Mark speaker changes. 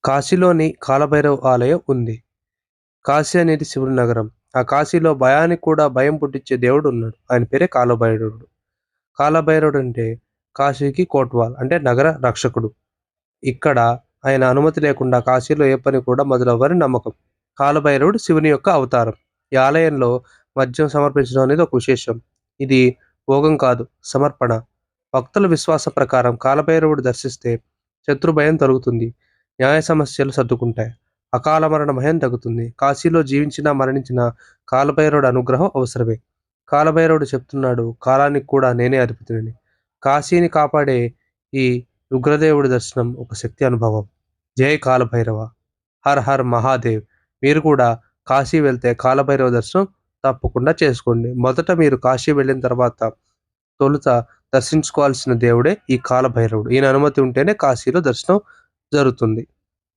Speaker 1: కాశీలోని కాలభైరవ ఆలయం ఉంది. కాశీ అనేది శివుని నగరం. ఆ కాశీలో భయానికి కూడా భయం పుట్టించే దేవుడు ఉన్నాడు. ఆయన పేరే కాలభైరవుడు. కాలభైరవుడు అంటే కాశీకి కోట్వాల్ అంటే నగర రక్షకుడు. ఇక్కడ ఆయన అనుమతి లేకుండా కాశీలో ఏ పని కూడా మొదలవ్వని నమ్మకం. కాలభైరవుడు శివుని యొక్క అవతారం. ఈ ఆలయంలో మద్యం సమర్పించడం అనేది ఒక విశేషం. ఇది భోగం కాదు, సమర్పణ. భక్తుల విశ్వాస ప్రకారం కాలభైరవుడు దర్శిస్తే శత్రు భయం తొలగుతుంది. న్యాయ సమస్యలు సర్దుకుంటాయి. అకాల మరణ భయం తగ్గుతుంది. కాశీలో జీవించినా మరణించిన కాలభైరవుడి అనుగ్రహం అవసరమే. కాలభైరవుడు చెప్తున్నాడు, కాలానికి కూడా నేనే అధిపతిని. కాశీని కాపాడే ఈ ఉగ్రదేవుడి దర్శనం ఒక శక్తి అనుభవం. జై కాలభైరవ! Her her Mahadev! మీరు కూడా కాశీ వెళ్తే కాలభైరవ దర్శనం తప్పకుండా చేసుకోండి. మొదట మీరు కాశీ వెళ్ళిన తర్వాత తొలుత దర్శించుకోవాల్సిన దేవుడే ఈ కాలభైరవుడు. ఈయన అనుమతి ఉంటేనే కాశీలో దర్శనం జరుగుతుంది.